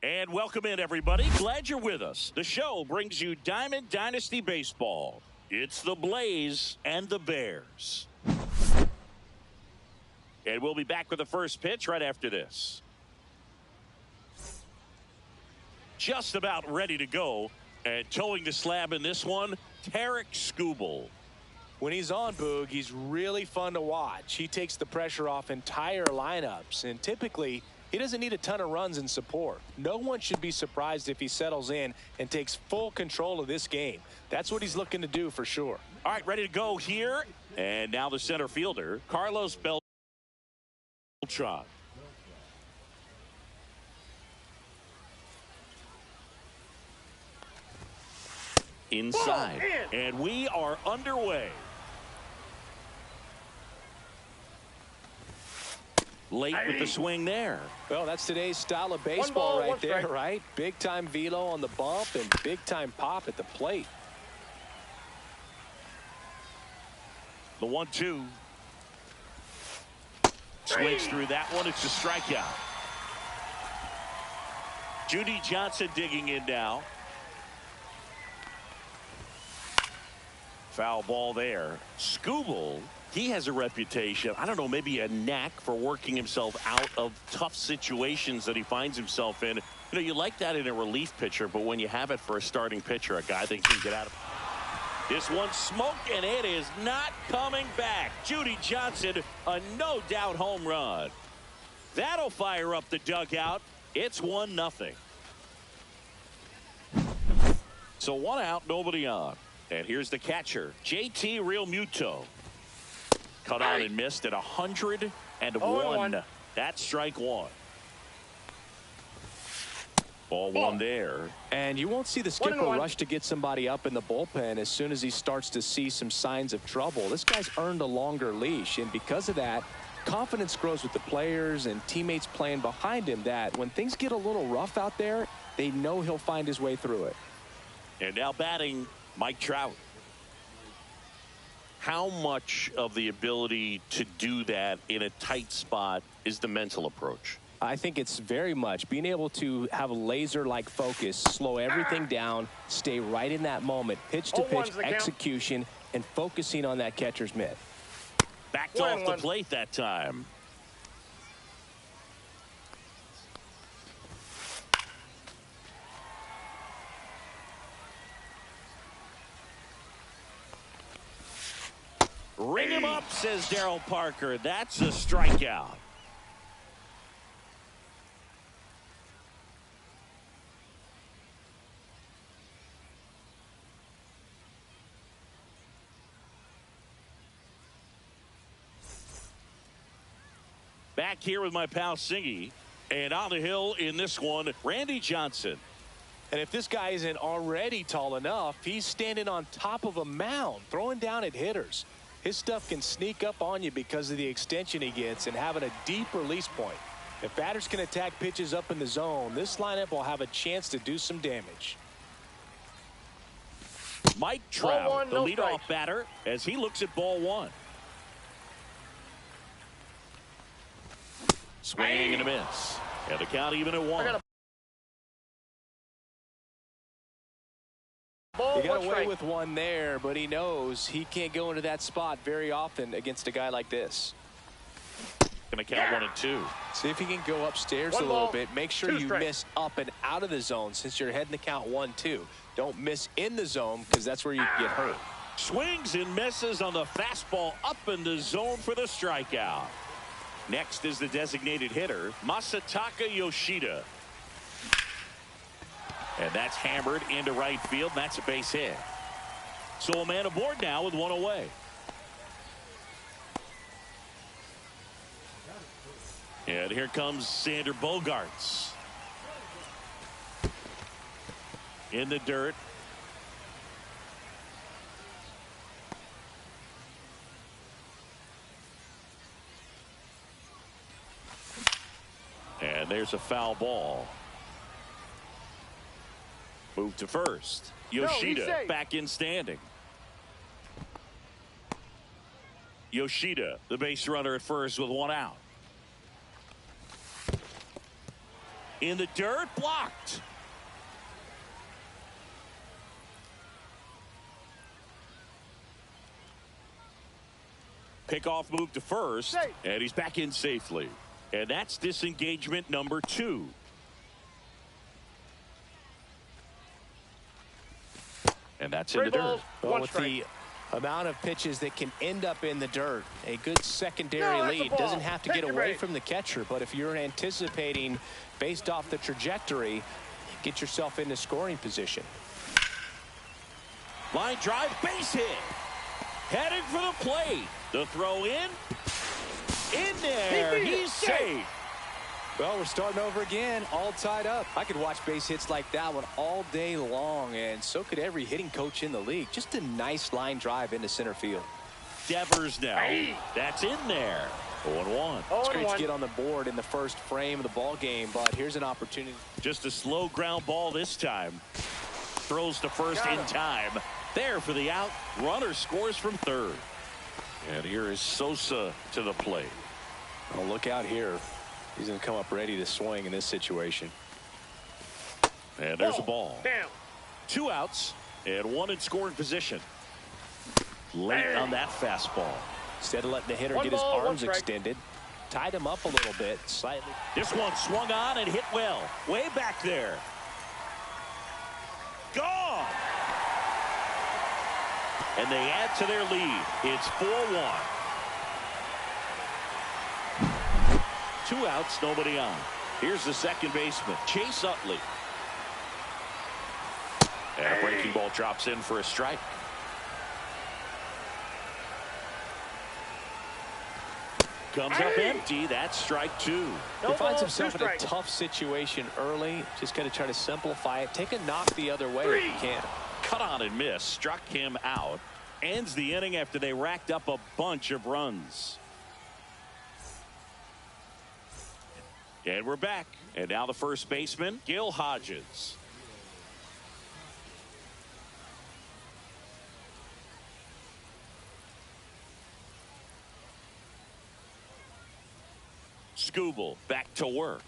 And welcome in, everybody. Glad you're with us. The show brings you Diamond Dynasty Baseball. It's the Blaze and the Bears. And we'll be back with the first pitch right after this. Just about ready to go. And towing the slab in this one, Tarik Skubal. When he's on, Boog, he's really fun to watch. He takes the pressure off entire lineups, and typically he doesn't need a ton of runs and support. No one should be surprised if he settles in and takes full control of this game. That's what he's looking to do for sure. All right, ready to go here. And now the center fielder, Carlos Beltran. Inside. And we are underway. Late with the swing there. Well, that's today's style of baseball right there, right? Big time velo on the bump and big time pop at the plate. The 1-2. Swings through that one. It's a strikeout. Judy Johnson digging in now. Foul ball there. Skubal. He has a reputation, I don't know, maybe a knack for working himself out of tough situations that he finds himself in. You know, you like that in a relief pitcher, but when you have it for a starting pitcher, a guy that can get out of it. This one's smoked, and it is not coming back. Judy Johnson, a no-doubt home run. That'll fire up the dugout. It's 1-0. So 1 out, nobody on. And here's the catcher, JT Realmuto. Cut on and missed at 101. That's strike one. Ball one there. And you won't see the skipper rush to get somebody up in the bullpen as soon as he starts to see some signs of trouble. This guy's earned a longer leash, and because of that, confidence grows with the players and teammates playing behind him, that when things get a little rough out there, they know he'll find his way through it. And now batting, Mike Trout. How much of the ability to do that in a tight spot is the mental approach? I think it's very much being able to have a laser-like focus, slow everything down, stay right in that moment, pitch-to-pitch execution, and focusing on that catcher's mitt. Backed off the plate that time. Ring him up, says Daryl Parker. That's a strikeout. Back here with my pal Singy. And on the hill in this one, Randy Johnson. And if this guy isn't already tall enough, he's standing on top of a mound, throwing down at hitters. His stuff can sneak up on you because of the extension he gets and having a deep release point. If batters can attack pitches up in the zone, this lineup will have a chance to do some damage. Mike Trout, the leadoff batter, as he looks at ball one. Swing and a miss. And the count even at 1. He got away with one there, but he knows he can't go into that spot very often against a guy like this. Going to count 1 and 2. See if he can go upstairs a little bit. Make sure you miss up and out of the zone since you're heading to count 1-2. Don't miss in the zone because that's where you get hurt. Swings and misses on the fastball up in the zone for the strikeout. Next is the designated hitter, Masataka Yoshida. And that's hammered into right field. That's a base hit. So a man aboard now with 1 away. And here comes Sander Bogaerts. In the dirt. And there's a foul ball. Move to first. Yoshida back in standing. Yoshida, the base runner at first with 1 out. In the dirt, blocked. Pickoff move to first, and he's back in safely. And that's disengagement number 2. And that's in the dirt. Well, with the amount of pitches that can end up in the dirt, a good secondary lead doesn't have to get away from the catcher. But if you're anticipating based off the trajectory, get yourself into scoring position. Line drive, base hit. Heading for the plate. The throw in there. He's safe. Well, we're starting over again, all tied up. I could watch base hits like that one all day long, and so could every hitting coach in the league. Just a nice line drive into center field. Devers now. That's in there. 0-1. It's great to get on the board in the first frame of the ball game, but here's an opportunity. Just a slow ground ball this time. Throws to first in time. There for the out. Runner scores from third. And here is Sosa to the plate. Oh, look out here. He's going to come up ready to swing in this situation. And there's a ball. 2 outs and 1 in scoring position. Late on that fastball. Instead of letting the hitter get his arms extended, tied him up a little bit slightly. This one swung on and hit well. Way back there. Gone. And they add to their lead. It's 4-1. 2 outs, nobody on. Here's the second baseman, Chase Utley. And a breaking ball drops in for a strike. Comes up empty. That's strike 2. He finds himself in a tough situation early. Just got to try to simplify it. Take a knock the other way if you can. Cut on and miss. Struck him out. Ends the inning after they racked up a bunch of runs. And we're back. And now the first baseman, Gil Hodges. Skubal back to work.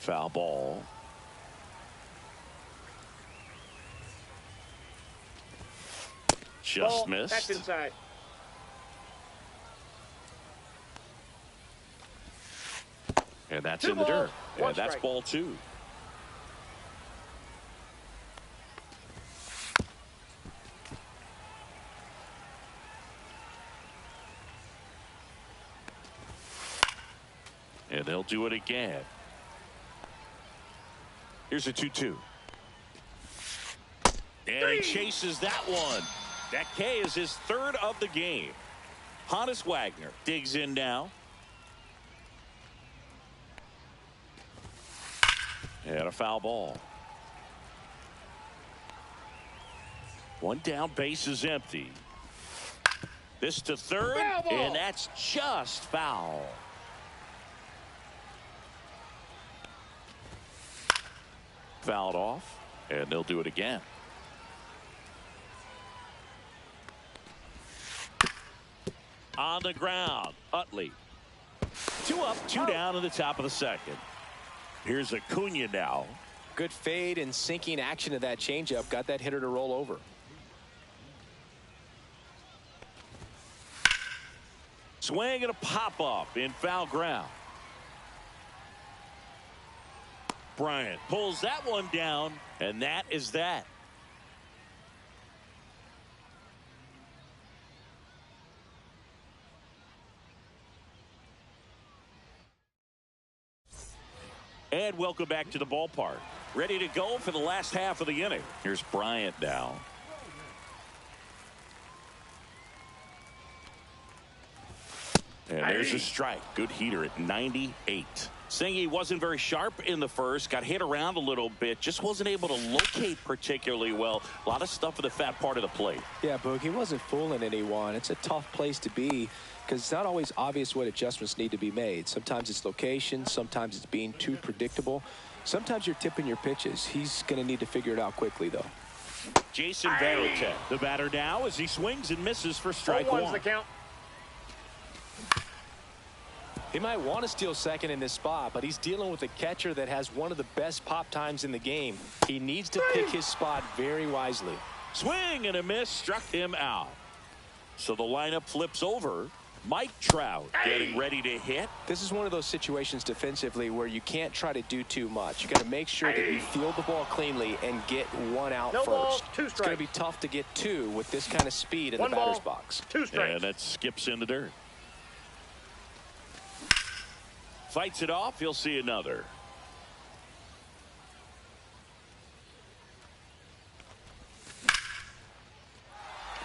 Foul ball. Just missed. Back inside. And that's in the dirt. And that's ball 2. And they'll do it again. Here's a 2-2. And he chases that one. That K is his 3rd of the game. Honus Wagner digs in now. And a foul ball. 1 down, base is empty. This to third, and that's just foul. Fouled off, and they'll do it again. On the ground, Utley Two up, two down in the top of the second. Here's Acuna now. Good fade and sinking action of that changeup got that hitter to roll over. Swing and a pop-up in foul ground. Bryant pulls that one down, and that is that. And welcome back to the ballpark. Ready to go for the last half of the inning. Here's Bryant now. And there's a strike. Good heater at 98. Saying he wasn't very sharp in the first. Got hit around a little bit. Just wasn't able to locate particularly well. A lot of stuff in the fat part of the plate. Yeah, Boog, he wasn't fooling anyone. It's a tough place to be because it's not always obvious what adjustments need to be made. Sometimes it's location. Sometimes it's being too predictable. Sometimes you're tipping your pitches. He's going to need to figure it out quickly, though. Jason Varitek, the batter now as he swings and misses for strike one. The count. He might want to steal second in this spot, but he's dealing with a catcher that has one of the best pop times in the game. He needs to pick his spot very wisely. Swing and a miss struck him out. So the lineup flips over. Mike Trout getting ready to hit. This is one of those situations defensively where you can't try to do too much. You got to make sure that you field the ball cleanly and get one out No first. ball, two it's going to be tough to get two with this kind of speed in One the batter's ball, box. 2 strikes. And that skips in the dirt. Fights it off. He'll see another.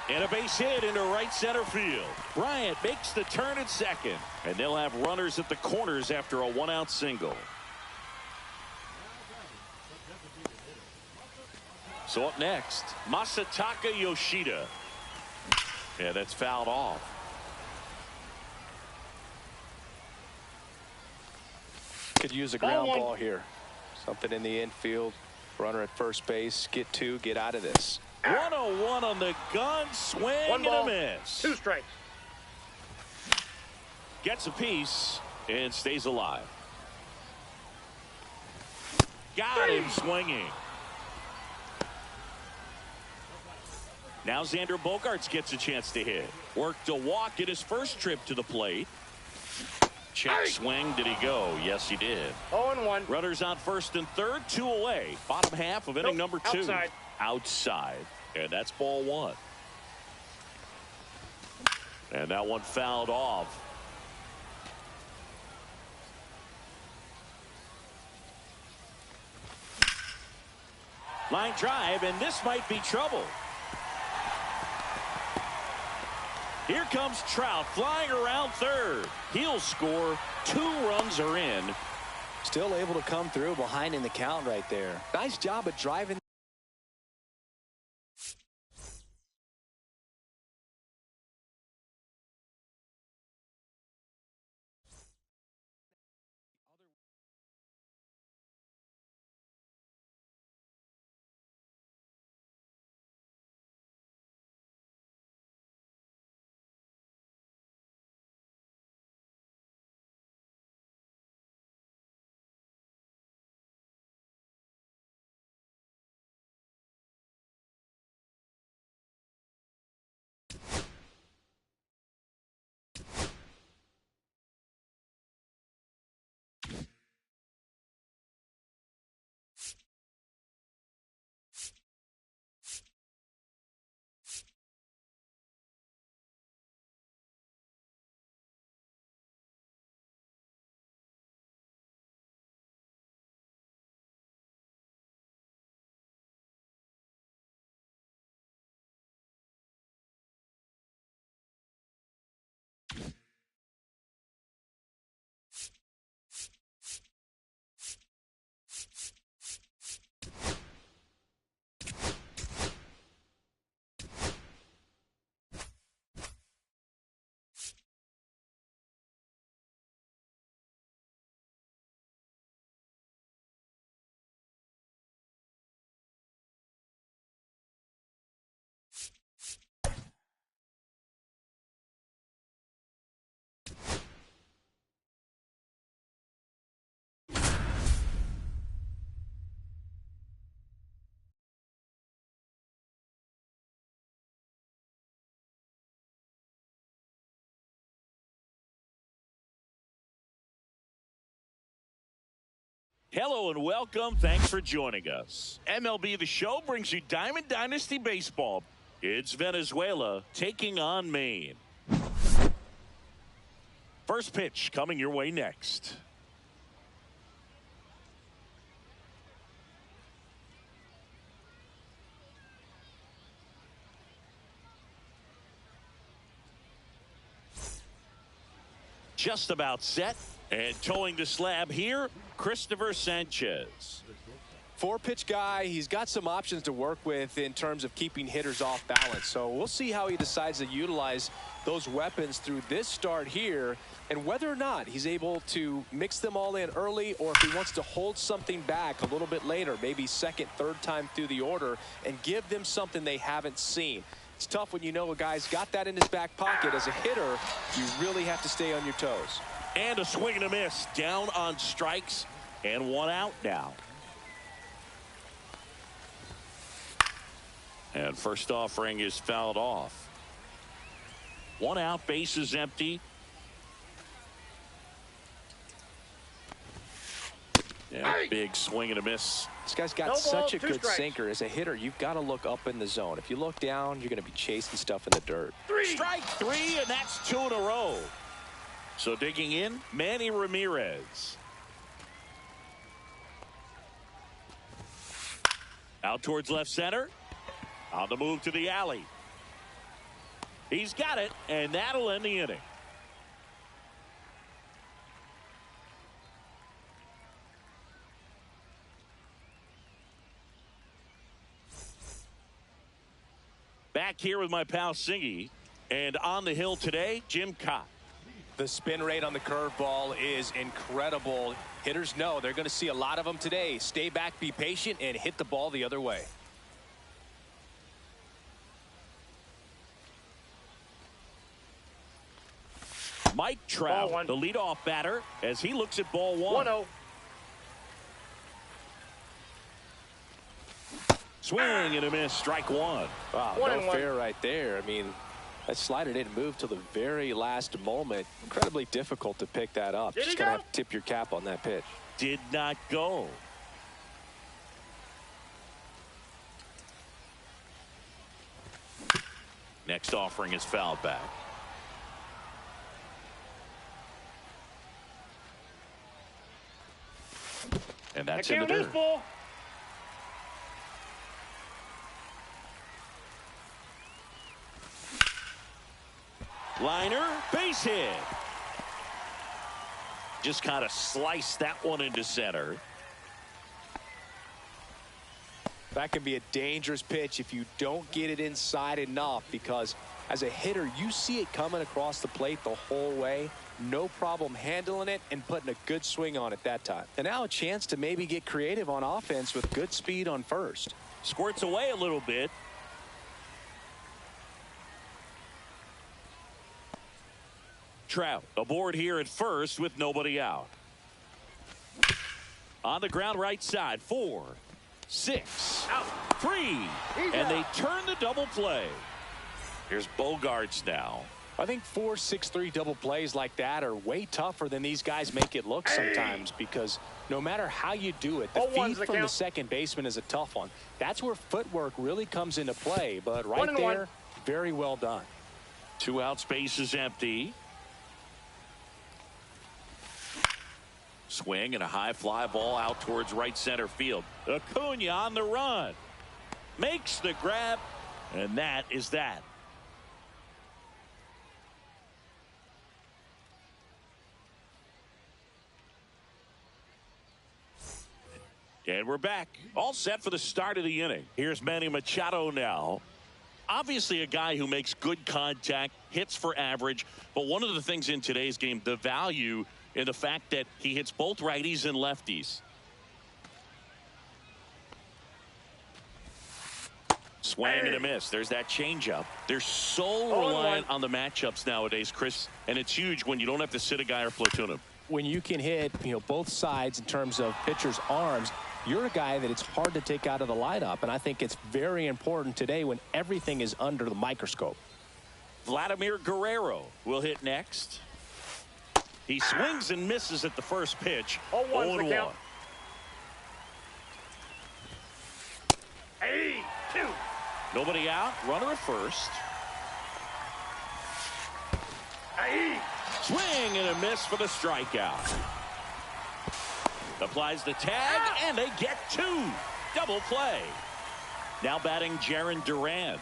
And a base hit into right center field. Bryant makes the turn at second. And they'll have runners at the corners after a 1-out single. So up next, Masataka Yoshida. Yeah, that's fouled off. Could use a ground ball here. Something in the infield. Runner at first base. Get two. Get out of this. 101 on the gun. Swing One ball, and a miss. 2 strikes. Gets a piece and stays alive. Got him swinging. Now Xander Bogaerts gets a chance to hit. Worked a walk in his first trip to the plate. Check swing. Did he go? Yes, he did. 0-1. Runners on first and third, 2 away. Bottom half of inning number 2. Outside. Outside. And that's ball 1. And that one fouled off. Line drive, and this might be trouble. Here comes Trout flying around third. He'll score. 2 runs are in. Still able to come through behind in the count right there. Nice job of driving. Hello and welcome. Thanks for joining us. MLB The Show brings you Diamond Dynasty Baseball. It's Venezuela taking on Maine. First pitch coming your way next. Just about set and towing the slab here, Christopher Sanchez. 4-pitch guy. He's got some options to work with in terms of keeping hitters off balance. So we'll see how he decides to utilize those weapons through this start here and whether or not he's able to mix them all in early or if he wants to hold something back a little bit later, maybe second, third time through the order and give them something they haven't seen. It's tough when you know a guy's got that in his back pocket. As a hitter, you really have to stay on your toes. And a swing and a miss. Down on strikes and one out now. And first offering is fouled off. One out, base is empty. Yeah, big swing and a miss. This guy's got such a good sinker. As a hitter, you've got to look up in the zone. If you look down, you're going to be chasing stuff in the dirt. Strike three, and that's 2 in a row. So digging in, Manny Ramirez. Out towards left center. On the move to the alley. He's got it, and that'll end the inning. Back here with my pal Singy, and on the hill today, Jim Cott. The spin rate on the curveball is incredible. Hitters know they're going to see a lot of them today. Stay back, be patient, and hit the ball the other way. Mike Trout, the leadoff batter, as he looks at ball one. 1-0. Swing and a miss, strike one. Wow, no fair right there. I mean, that slider didn't move till the very last moment. Incredibly difficult to pick that up. Just going to have to tip your cap on that pitch. Did not go. Next offering is fouled back. And that's in the dirt. Liner, base hit. Just kind of sliced that one into center. That can be a dangerous pitch if you don't get it inside enough, because as a hitter, you see it coming across the plate the whole way. No problem handling it and putting a good swing on it that time. And now a chance to maybe get creative on offense with good speed on first. Squirts away a little bit. Trout aboard here at first with nobody out. On the ground right side, 4, 6, 3, and they turn the double play. Here's Bogarts now. I think 4, 6, 3 double plays like that are way tougher than these guys make it look sometimes, because no matter how you do it, the feed from the second baseman is a tough one. That's where footwork really comes into play, but right there, very well done. 2 outs, base is empty. Swing and a high fly ball out towards right center field. Acuna on the run. Makes the grab, and that is that. And we're back. All set for the start of the inning. Here's Manny Machado now. Obviously a guy who makes good contact, hits for average, but one of the things in today's game, the value in the fact that he hits both righties and lefties. Swing and a miss. There's that changeup. They're so reliant on the matchups nowadays, Chris, and it's huge when you don't have to sit a guy or platoon him. When you can hit, both sides in terms of pitchers' arms, you're a guy that it's hard to take out of the lineup, and I think it's very important today when everything is under the microscope. Vladimir Guerrero will hit next. He swings and misses at the first pitch. 0-1. Nobody out. Runner at first. Swing and a miss for the strikeout. Applies the tag, and they get two. Double play. Now batting Jarren Duran.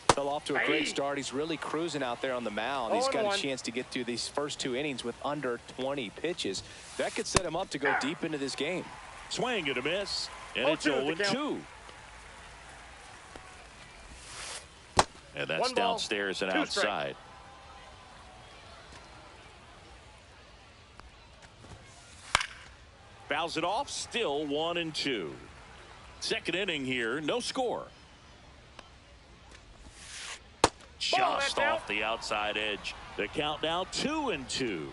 Fell off to a great start. He's really cruising out there on the mound. He's got a chance to get through these first 2 innings with under 20 pitches. That could set him up to go deep into this game. Swing and a miss, and it's 0-2. And that's downstairs and outside. Fouls it off, still 1-2. Second inning here, no score. Just off the outside edge. The count now 2-2.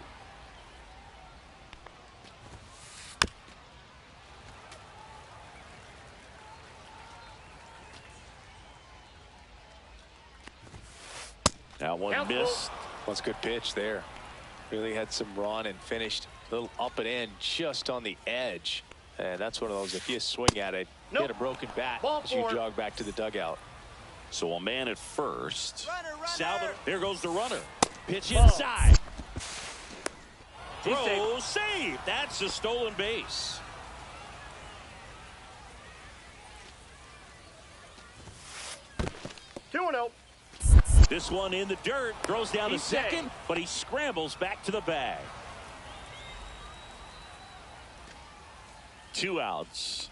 Now one missed. That's a good pitch there. Really had some run and finished a little up and in just on the edge. And that's one of those, if you swing at it, get a broken bat as you jog back to the dugout. So a man at first. Runner. There goes the runner. Pitch inside. Throw, save. That's a stolen base. This one in the dirt. Throws down to second, but he scrambles back to the bag. 2 outs.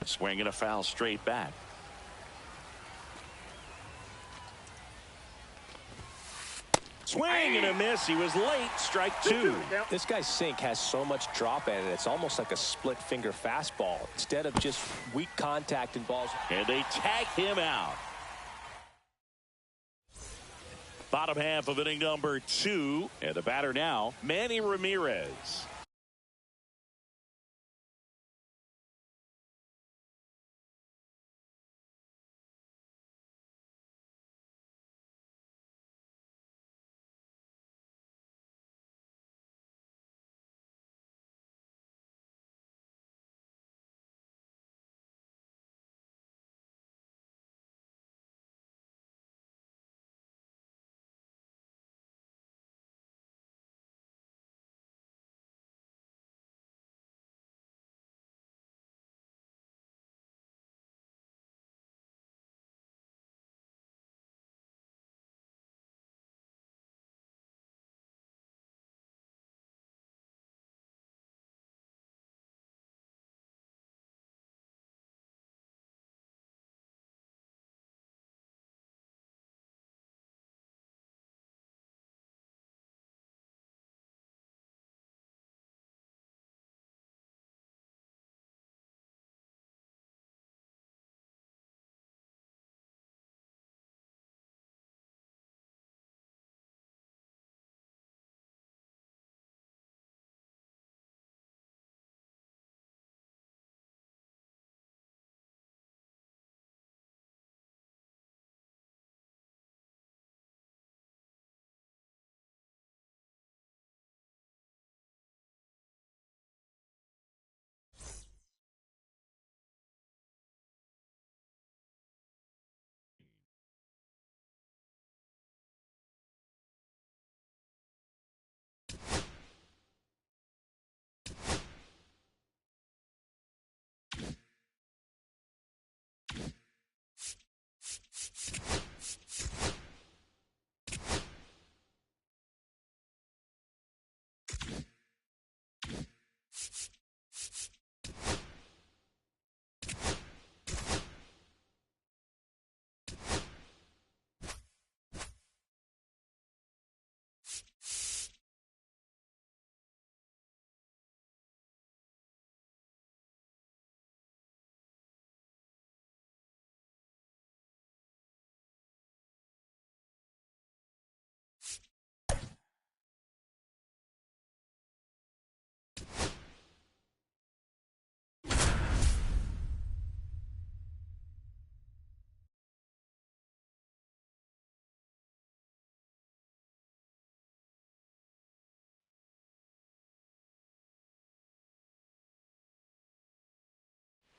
Swing and a foul straight back. Swing and a miss. He was late. Strike 2. This guy's sink has so much drop in it. It's almost like a split finger fastball instead of just weak contact and balls. And they tag him out. Bottom half of inning number 2. And the batter now, Manny Ramirez.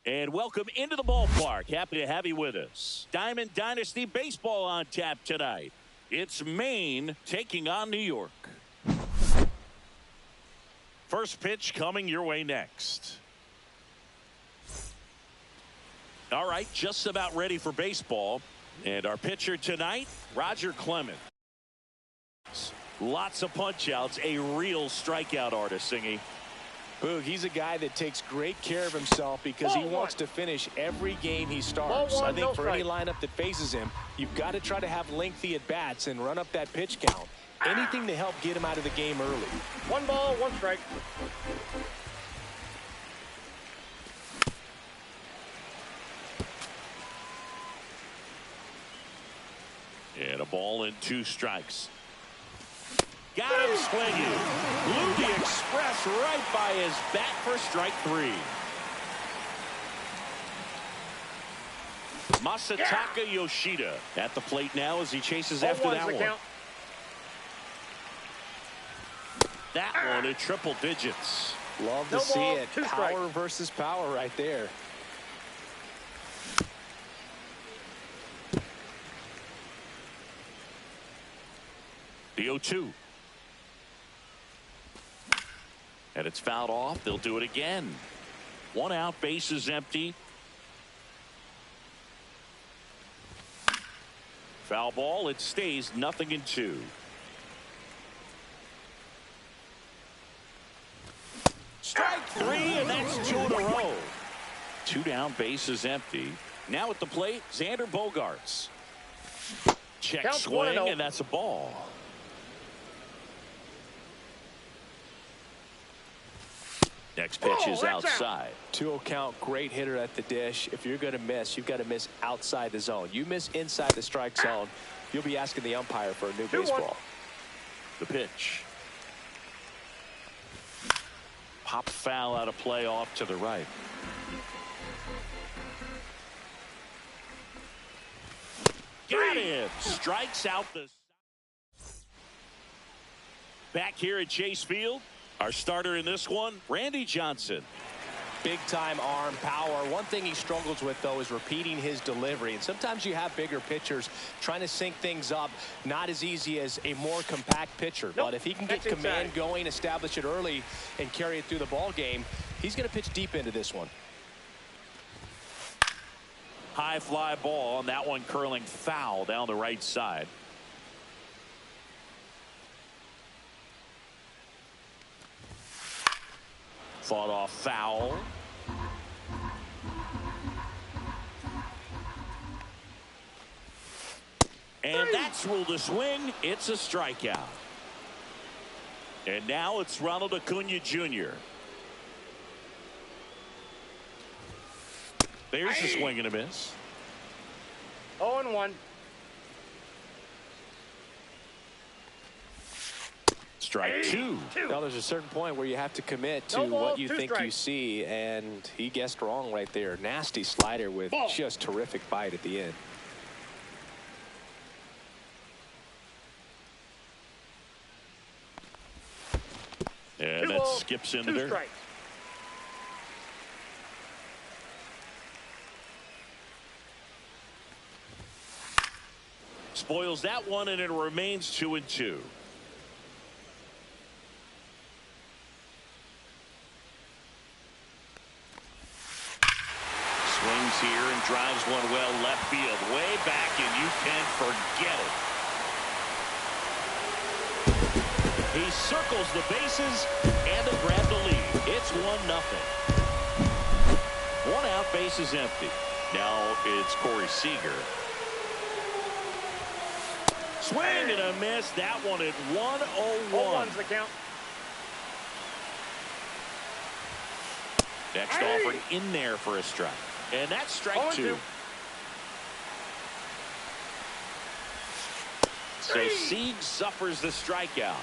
And welcome into the ballpark. Happy to have you with us. Diamond Dynasty Baseball on tap tonight. It's Maine taking on New York. First pitch coming your way next. All right, just about ready for baseball. And our pitcher tonight, Roger Clemens. Lots of punch-outs, a real strikeout artist, Singy. Boog, he's a guy that takes great care of himself because he wants to finish every game he starts. I think for any lineup that faces him, you've got to try to have lengthy at-bats and run up that pitch count. Anything to help get him out of the game early. 1 ball, 1 strike. And a ball and 2 strikes. Got him swinging. Blew the express right by his bat for strike 3. Masataka Yoshida at the plate now as he chases after that one. That one in triple digits. Love to see it. Power versus power right there. The 0-2. And it's fouled off. They'll do it again. 1 out, bases empty. Foul ball. It stays 0-2. Strike 3, and that's 2 in a row. 2 down, bases empty. Now at the plate, Xander Bogaerts. Check swing, and that's a ball. Next pitch is outside. 2-0 count, great hitter at the dish. If you're going to miss, you've got to miss outside the zone. You miss inside the strike zone, you'll be asking the umpire for a new baseball. The pitch. Pop foul out of play off to the right. Got it. Strikes out the. Back here at Chase Field. Our starter in this one, Randy Johnson. Big time arm power. One thing he struggles with, though, is repeating his delivery. And sometimes you have bigger pitchers trying to sync things up. Not as easy as a more compact pitcher. But if he can get command going, establish it early, and carry it through the ball game, he's going to pitch deep into this one. High fly ball, and that one curling foul down the right side. Fought off foul. And that's ruled a swing. It's a strikeout. And now it's Ronald Acuna Jr. There's a swing and a miss. 0-1. Strike 2. Now there's a certain point where you have to commit to what you think you see, and he guessed wrong right there. Nasty slider with just terrific bite at the end. And that skips into there. Strikes. Spoils that one, and it remains 2-2. Swings here and drives one well left field, way back, and you can forget it. He circles the bases, and they grab the lead. It's 1-0. 1 out, bases empty. Now it's Corey Seager. Swing and a miss. That one at 1-0-1. 0-1's the count. Next offering in there for a strike. And that's strike 2. So Sieg suffers the strikeout.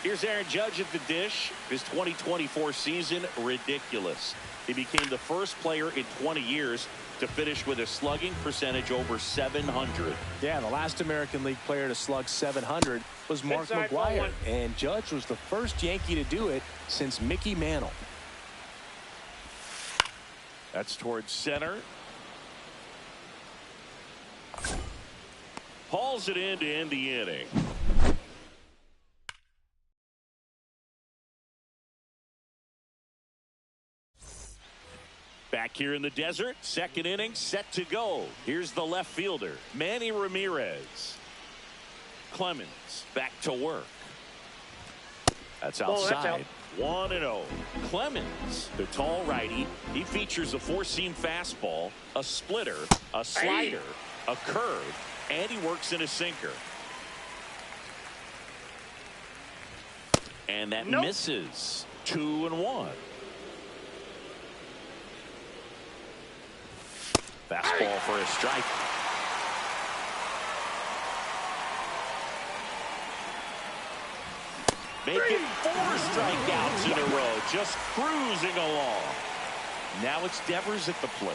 Here's Aaron Judge at the dish. His 2024 season, ridiculous. He became the first player in 20 years to finish with a slugging percentage over 700. Yeah, the last American League player to slug 700 was Mark McGwire. And Judge was the first Yankee to do it since Mickey Mantle. That's towards center. Hauls it in to end the inning. Back here in the desert, second inning set to go. Here's the left fielder, Manny Ramirez. Clemens back to work. That's outside. 1-0. Clemens, the tall righty. He features a four-seam fastball, a splitter, a slider, a curve, and he works in a sinker. And that misses. 2-1. Fastball for a strike. Making 4 strikeouts in a row, just cruising along. Now it's Devers at the plate.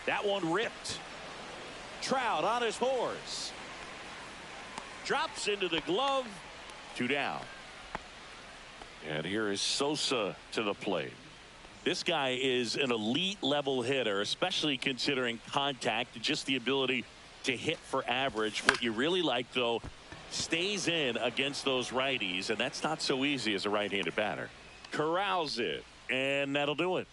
That one ripped. Trout on his horse. Drops into the glove. 2 down. And here is Sosa to the plate. This guy is an elite level hitter, especially considering contact and just the ability to hit for average. What you really like, though, stays in against those righties, and that's not so easy as a right-handed batter. Corrals it, and that'll do it.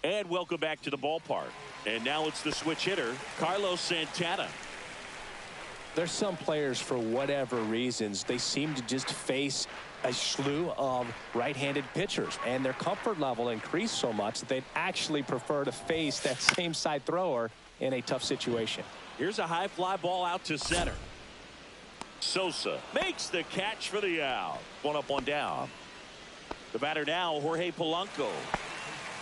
And welcome back to the ballpark. And now it's the switch hitter, Carlos Santana. There's some players, for whatever reasons, they seem to just face a slew of right-handed pitchers, and their comfort level increased so much that they'd actually prefer to face that same side thrower in a tough situation. Here's a high fly ball out to center. Sosa makes the catch for the out. 1 up, 1 down. The batter now, Jorge Polanco.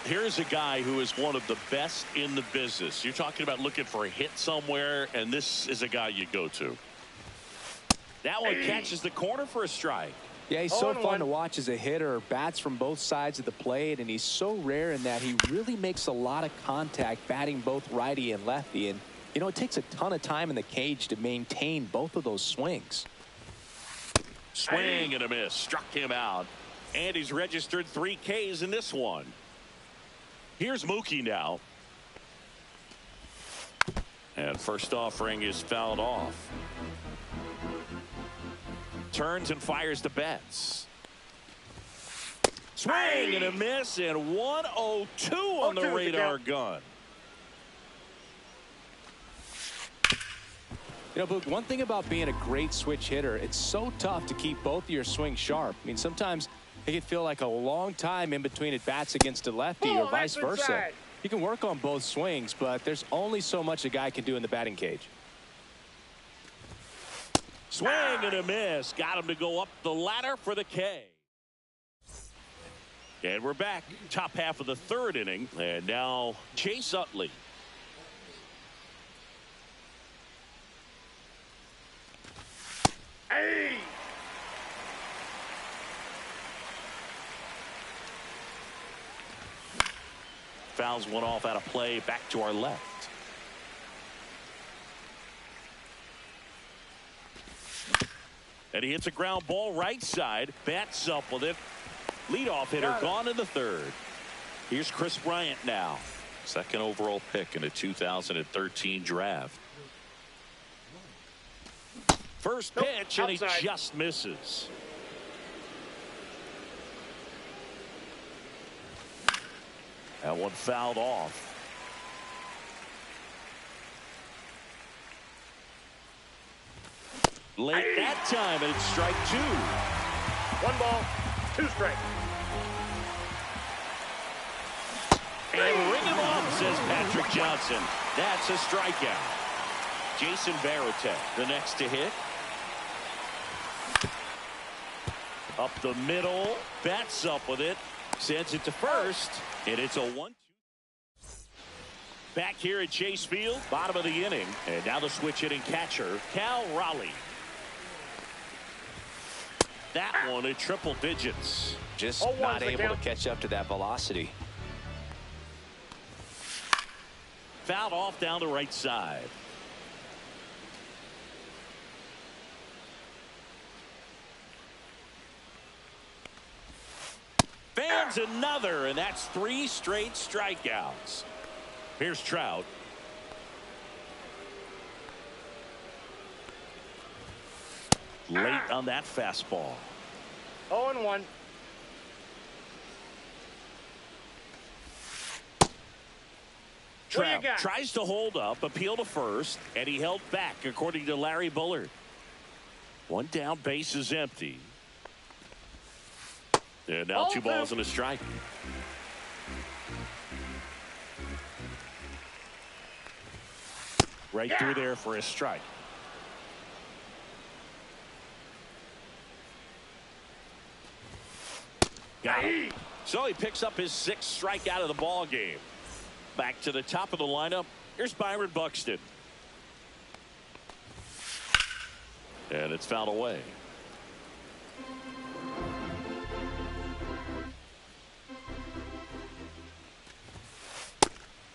Here's a guy who is one of the best in the business. You're talking about looking for a hit somewhere, and this is a guy you go to. That one catches the corner for a strike. Yeah, he's so fun to watch as a hitter. Bats from both sides of the plate, and he's so rare in that he really makes a lot of contact batting both righty and lefty. And, you know, it takes a ton of time in the cage to maintain both of those swings. Swing and a miss. Struck him out. And he's registered 3 Ks in this one. Here's Mookie now. And first offering is fouled off. Turns and fires to Betts. Swing and a miss, and 102 on the radar gun. You know, Boog, one thing about being a great switch hitter, it's so tough to keep both of your swings sharp. I mean, sometimes it can feel like a long time in between at bats against a lefty or vice versa. You can work on both swings, but there's only so much a guy can do in the batting cage. Swing and a miss. Got him to go up the ladder for the K. And we're back. Top half of the 3rd inning. And now Chase Utley. Hey! Fouls one off out of play. Back to our left. And he hits a ground ball right side. Bats up with it. Leadoff hitter gone in the 3rd. Here's Chris Bryant now. 2nd overall pick in the 2013 draft. First pitch, and he just misses. That one fouled off. Late that time, and it's strike 2. 1 ball, 2 strikes. And ring him up, says Patrick Johnson. That's a strikeout. Jason Varitek, the next to hit. Up the middle, bats up with it, sends it to first, and it's a 1-2. Back here at Chase Field, bottom of the inning, and now the switch hitting catcher, Cal Raleigh. That one at triple digits. Just not able to catch up to that velocity. Fouled off down the right side. fans another, and that's 3 straight strikeouts. Here's Trout. Late on that fastball. 0-1. Trout tries to hold up, appeal to first, and he held back, according to Larry Bullard. 1 down, base is empty. And now 2 balls and a strike. Right through there for a strike. Got it. So he picks up his 6th strikeout of the ball game. Back to the top of the lineup. Here's Byron Buxton. And it's fouled away.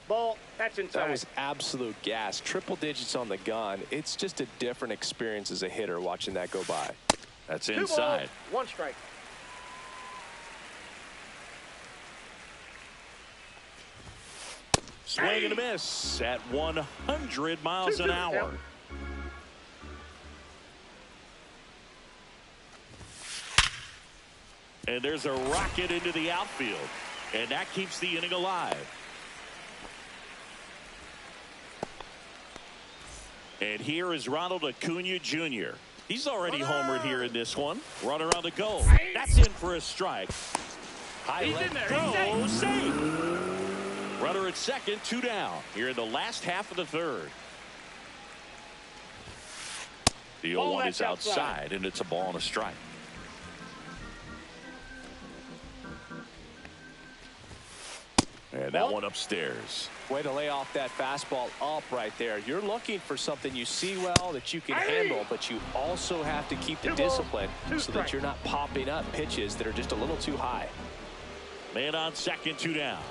Ball. That's inside. That was absolute gas. Triple digits on the gun. It's just a different experience as a hitter watching that go by. That's 2 inside. balls, 1 strike. Swing and a miss at 100 miles an hour. And there's a rocket into the outfield. And that keeps the inning alive. And here is Ronald Acuna Jr. He's already homered here in this one. Runner on the go. That's in for a strike. High let go. Save. Runner at second, 2 down. Here in the last half of the 3rd. The 0-1 is outside, and it's a ball and a strike. And that one upstairs. Way to lay off that fastball up right there. You're looking for something you see well that you can handle, but you also have to keep the discipline so that you're not popping up pitches that are just a little too high. Man on second, 2 down.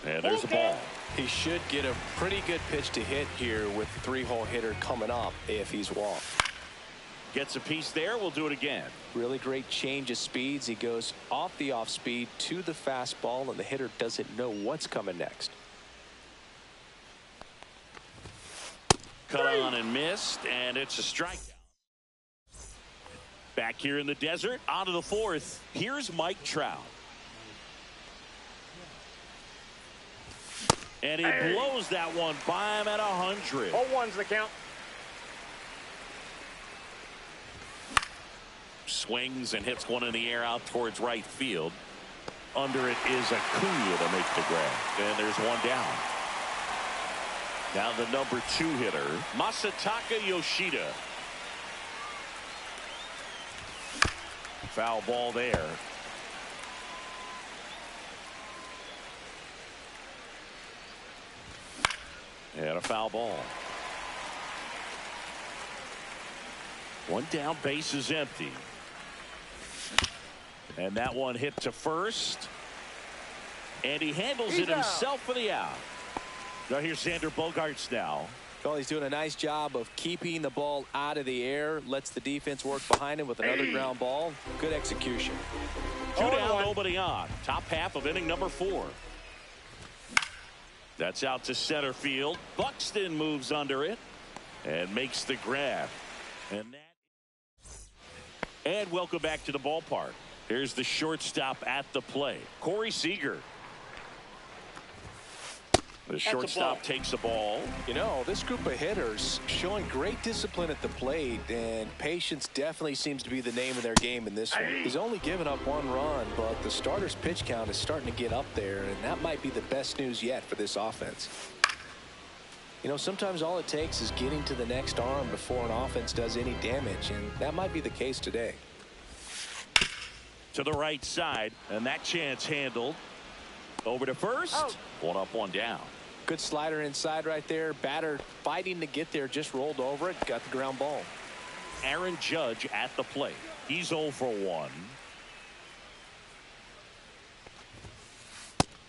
And there's a ball. He should get a pretty good pitch to hit here with the 3-hole hitter coming up if he's walked. Gets a piece there. We'll do it again. Really great change of speeds. He goes off the off speed to the fastball, and the hitter doesn't know what's coming next. Cut on and missed, and it's a strikeout. Back here in the desert, on to the 4th. Here's Mike Trout. And he blows that one by him at 100. 0-1's the count. Swings and hits one in the air out towards right field. Under it is Acuna to make the grab. And there's 1 down. Now the number 2 hitter, Masataka Yoshida. Foul ball there. And a foul ball. 1 down, base is empty. And that one hit to first. And he handles it himself for the out. Now here's Xander Bogaerts now. Well, he's doing a nice job of keeping the ball out of the air. Lets the defense work behind him with another ground ball. Good execution. 2 down, nobody on. Top half of inning number 4. That's out to center field. Buxton moves under it and makes the grab. And welcome back to the ballpark. Here's the shortstop at the plate, Corey Seager. The shortstop takes the ball. You know, this group of hitters showing great discipline at the plate, and patience definitely seems to be the name of their game in this one. He's only given up 1 run, but the starter's pitch count is starting to get up there, and that might be the best news yet for this offense. You know, sometimes all it takes is getting to the next arm before an offense does any damage, and that might be the case today. To the right side, and that chance handled. Over to first. 1 up, 1 down. Good slider inside right there. Batter fighting to get there, just rolled over it, got the ground ball. Aaron Judge at the plate. He's 0 for 1.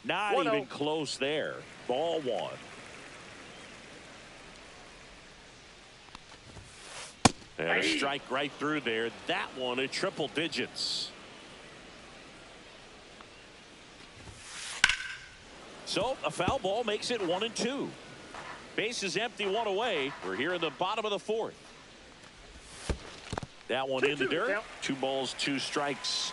Not even close there. Ball 1. And a strike right through there. That one at triple digits. So a foul ball makes it 1-2. Base is empty, one away. We're here in the bottom of the fourth. That one in the dirt. Count. 2 balls, 2 strikes.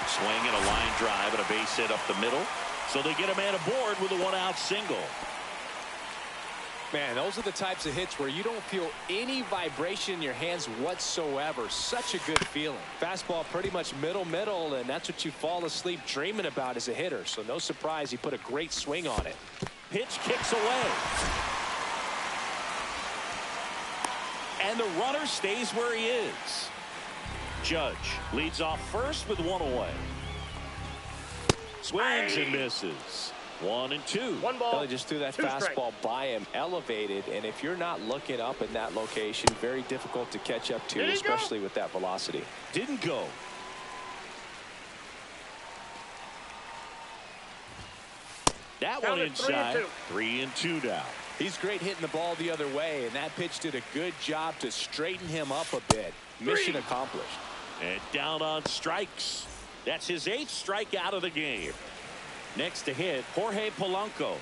Swing and a line drive and a base hit up the middle. So they get a man aboard with a 1-out single. Man, those are the types of hits where you don't feel any vibration in your hands whatsoever. Such a good feeling. Fastball pretty much middle, and that's what you fall asleep dreaming about as a hitter. So no surprise he put a great swing on it. Pitch kicks away. And the runner stays where he is. Judge leads off first with 1 away. Swings and misses. 1-2. 1 ball. Well, they just threw that 2 strikes. fastball by him, elevated, and if you're not looking up in that location, very difficult to catch up to, Did he especially go? with that velocity. Didn't go. That Down one to inside. 3-2. 3-2 now. He's great hitting the ball the other way, and that pitch did a good job to straighten him up a bit. Mission accomplished. And down on strikes. That's his 8th strikeout of the game. Next to hit, Jorge Polanco.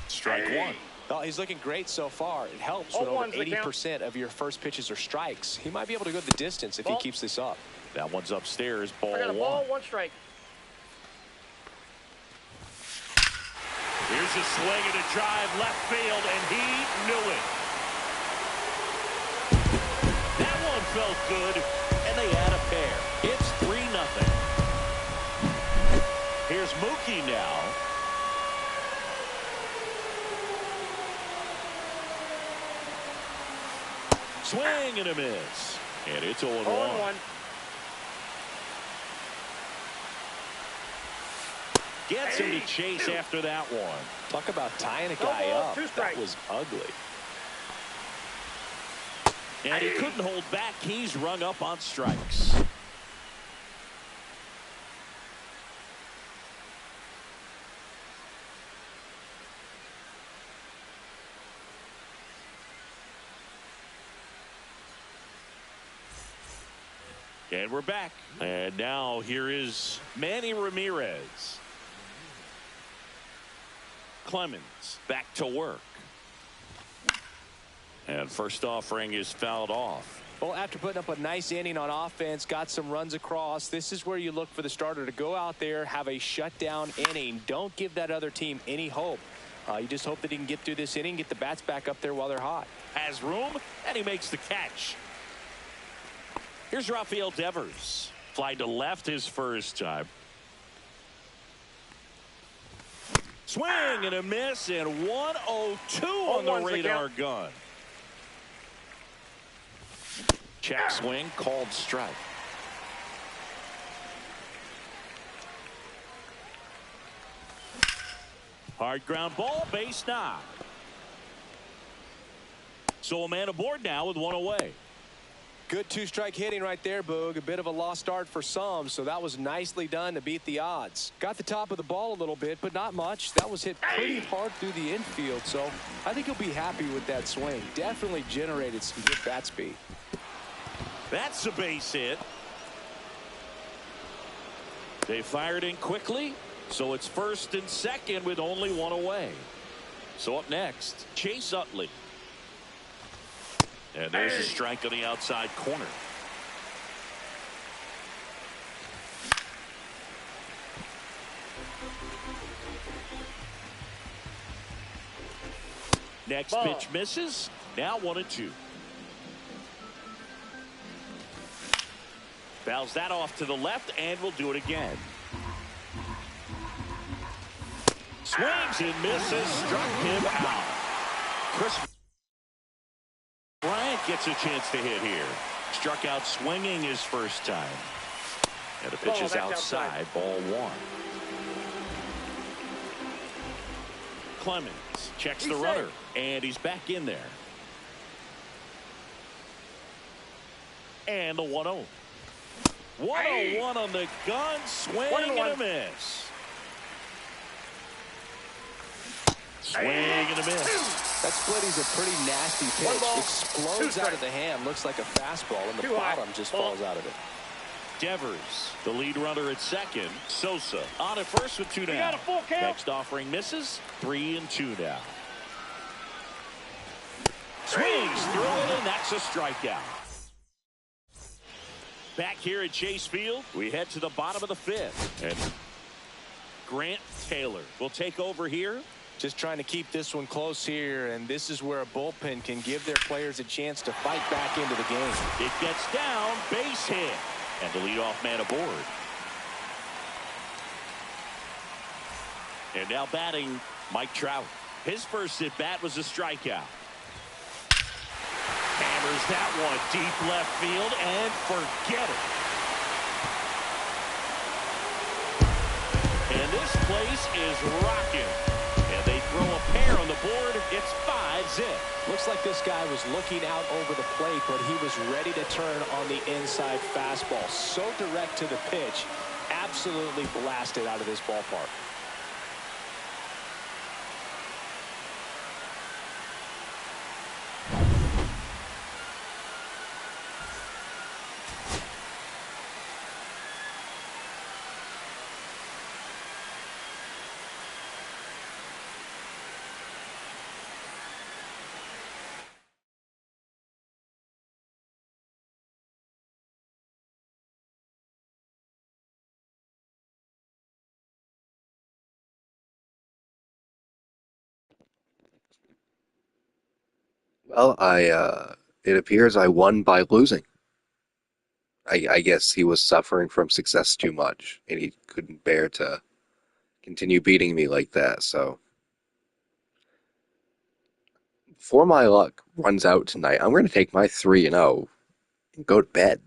Strike 1. Well, he's looking great so far. It helps when over 80% of your first pitches are strikes. He might be able to go the distance if he keeps this up. That one's upstairs. Ball I got a 1. ball, 1 strike. Here's a swing and a drive left field, and he knew it. That one felt good, and they add a pair. It's 3-0. Here's Mookie now. Swing and a miss. And it's 0-1. 0-1. Gets him to chase after that one. Talk about tying a guy ball, up. 2 That strikes. was ugly. And he couldn't hold back. He's rung up on strikes. And we're back. And now here is Manny Ramirez. Clemens back to work. And first offering is fouled off. Well, after putting up a nice inning on offense, got some runs across, this is where you look for the starter to go out there, have a shutdown inning. Don't give that other team any hope. You just hope that he can get through this inning, get the bats back up there while they're hot. Has room, and he makes the catch. Here's Rafael Devers. Fly to left his first time. Swing and a miss, and 102 on the 0-1's the radar count. gun. Check swing, called strike. Hard ground ball, base knock. So a man aboard now with 1 away. Good 2-strike hitting right there, Boog. A bit of a lost start for some, so that was nicely done to beat the odds. Got the top of the ball a little bit, but not much. That was hit pretty hard through the infield, so I think he'll be happy with that swing. Definitely generated some good bat speed. That's a base hit. They fired in quickly, so it's first and second with only 1 away. So up next, Chase Utley. And there's a strike on the outside corner. Next Ball. pitch misses. Now 1-2. Fouls that off to the left, and will do it again. Swings and misses. Struck him out. Chris Bryant gets a chance to hit here. Struck out swinging his first time. And the pitch Ball, is that's outside. Ball 1. Clemens checks He's the runner, safe. and he's back in there. And the 1-0. 1-0-1 on the gun. Swing and a miss. Swing and a miss. That splitty's a pretty nasty pitch. 1 ball, 2 Explodes out of strikes. the hand. Looks like a fastball, and the 2 high. bottom just Ball. falls out of it. Devers, the lead runner at second. Sosa on at first with 2 We down. got a full count. Next offering misses. 3-2 now. Swings through it, and that's a strikeout. Back here at Chase Field, we head to the bottom of the 5th. And Grant Taylor will take over here. Just trying to keep this one close here, and this is where a bullpen can give their players a chance to fight back into the game. It gets down, base hit, and the leadoff man aboard. And now batting, Mike Trout. His first at bat was a strikeout. Hammers that one deep left field and forget it. And this place is rocking. And they throw a pair on the board. It's 5-zip. Looks like this guy was looking out over the plate, but he was ready to turn on the inside fastball. So direct to the pitch. Absolutely blasted out of this ballpark. Well, it appears I won by losing. I guess he was suffering from success too much, and he couldn't bear to continue beating me like that, so before my luck runs out tonight, I'm going to take my 3-0 and go to bed.